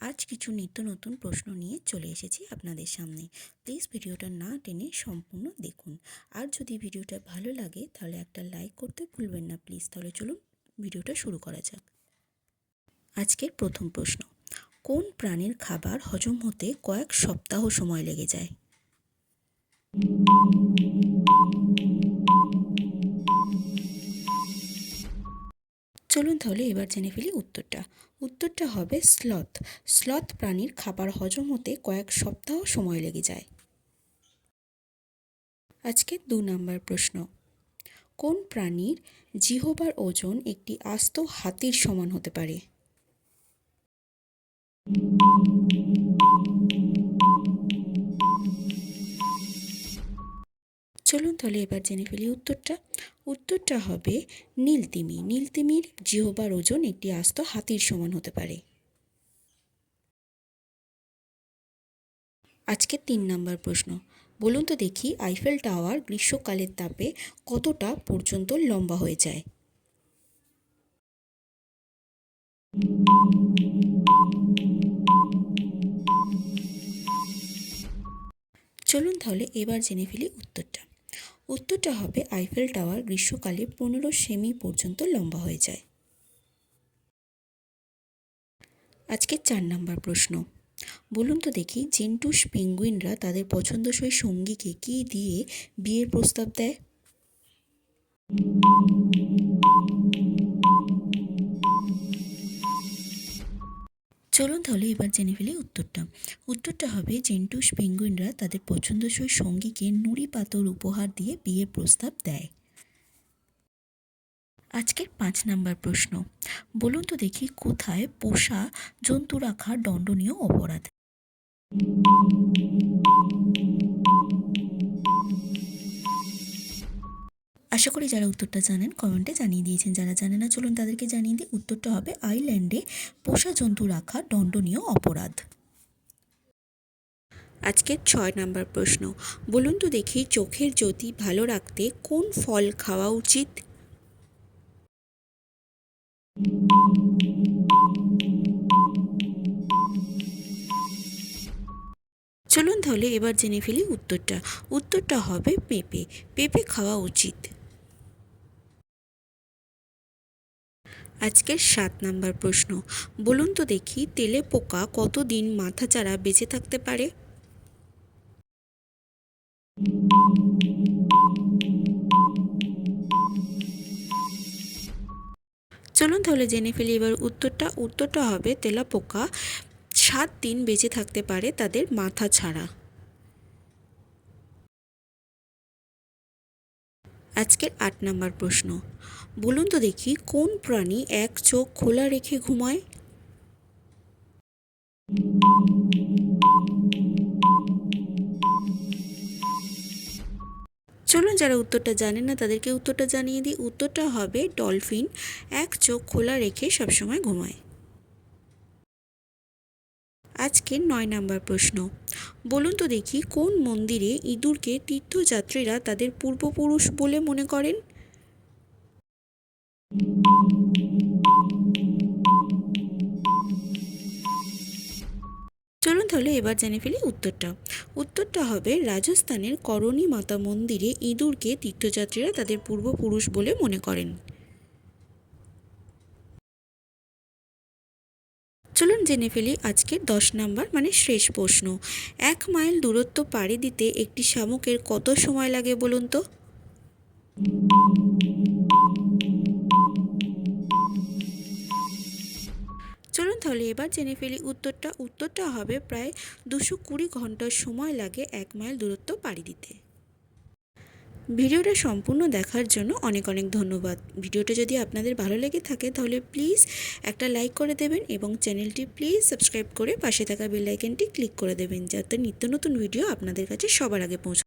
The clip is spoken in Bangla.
আজ কিছু নিত্য নতুন প্রশ্ন নিয়ে চলে এসেছি আপনাদের সামনে। প্লিজ ভিডিওটা না টেনে সম্পূর্ণ দেখুন। আর যদি ভিডিওটা ভালো লাগে তাহলে একটা লাইক করতে ভুলবেন না প্লিজ। তাহলে চলুন ভিডিওটা শুরু করা যাক। আজকের প্রথম প্রশ্ন, কোন প্রাণীর খাবার হজম হতে কয়েক সপ্তাহ সময় লেগে যায়? চলুন তাহলে এবার জেনে ফেলি উত্তরটা। উত্তরটা হবে স্লথ। স্লথ প্রাণীর খাবার হজম হতে কয়েক সপ্তাহ সময় লেগে যায়। আজকে 2 নম্বর প্রশ্ন, কোন প্রাণীর জিহ্বার ওজন একটি আস্ত হাতির সমান হতে পারে? চলুন তাহলে এবার জেনে ফেলি উত্তরটা। উত্তরটা হবে নীলতিমি। নীলতিমির জিহ্বার ওজন একটি আস্ত হাতির সমান হতে পারে। আজকে 3 নম্বর প্রশ্ন, বলুন তো দেখি আইফেল টাওয়ার গ্রীষ্মকালের তাপে কতটা পর্যন্ত লম্বা হয়ে যায়? চলুন তাহলে এবার জেনে ফেলি উত্তরটা। উত্তরটা হবে আইফেল টাওয়ার গ্রীষ্মকালে 15 সেমি পর্যন্ত লম্বা হয়ে যায়। আজকে 4 নম্বর প্রশ্ন, বলুন তো দেখি জেন্টুস পেঙ্গুইনরা তাদের পছন্দসই সঙ্গীকে কী দিয়ে বিয়ের প্রস্তাব দেয়? চলুন তাহলে এবার জেনে ফেলি উত্তরটা। উত্তরটা হবে জেন্টুস পেঙ্গুইনরা তাদের পছন্দসই সঙ্গীকে নুড়ি পাথর উপহার দিয়ে বিয়ের প্রস্তাব দেয়। আজকের 5 নম্বর প্রশ্ন, বলুন তো দেখি কোথায় পোষা জন্তু রাখা দণ্ডনীয় অপরাধ? আশা করি যারা উত্তরটা জানেন কমেন্টে জানিয়ে দিয়েছেন, যারা জানে না চলুন তাদেরকে জানিয়ে দিই। উত্তরটা হবে আইল্যান্ডে পোষা জন্তু রাখা দণ্ডনীয় অপরাধ। আজকের 6 নম্বর প্রশ্ন, বলুন তো দেখি চোখের জ্যোতি ভালো রাখতে কোন ফল খাওয়া উচিত? চলুন তাহলে এবার জেনে ফেলি উত্তরটা। উত্তরটা হবে পেঁপে। পেঁপে খাওয়া উচিত। আজকের 7 নম্বর প্রশ্ন, বলুন তো দেখি তেলে পোকা কতদিন মাথাচাড়া বেঁচে থাকতে পারে? চলুন তাহলে জেনে ফেলি এবার উত্তরটা। উত্তরটা হবে তেলাপোকা 7 দিন বেঁচে থাকতে পারে তাদের মাথা ছাড়া। আজকের 8 নম্বর প্রশ্ন, বলুন তো দেখি কোন প্রাণী এক চোখ খোলা রেখে ঘুমায়? চলুন যারা উত্তরটা জানেন না তাদেরকে উত্তরটা জানিয়ে দিই। উত্তরটা হবে ডলফিন এক চোখ খোলা রেখে সবসময় ঘুমায়। আজকের 9 নম্বর প্রশ্ন, বলুন তো দেখি কোন মন্দিরে ইঁদুরকে তীর্থযাত্রীরা তাদের পূর্বপুরুষ বলে মনে করেন? চলুন তাহলে এবার জেনে ফেলি উত্তরটা। উত্তরটা হবে রাজস্থানের করণী মাতা মন্দিরে ইঁদুরকে তীর্থযাত্রীরা তাদের পূর্বপুরুষ বলে মনে করেন। চলুন জেনে ফেলি আজকের 10 নম্বর মানে শেষ প্রশ্ন, 1 মাইল দূরত্ব পাড়ি দিতে একটি শামুকের কত সময় লাগে বলুন তো? চলুন তাহলে এবার জেনে ফেলি উত্তরটা। উত্তরটা হবে প্রায় 220 ঘন্টা সময় লাগে 1 মাইল দূরত্ব পাড়ি দিতে। ভিডিওটা সম্পূর্ণ দেখার জন্য অনেক অনেক ধন্যবাদ। ভিডিওটা যদি আপনাদের ভালো লেগে থাকে তাহলে প্লিজ একটা লাইক করে দেবেন এবং চ্যানেলটি প্লিজ সাবস্ক্রাইব করে পাশে থাকা বেল আইকনটি ক্লিক করে দেবেন যাতে নিত্য নতুন ভিডিও আপনাদের কাছে সবার আগে পৌঁছায়।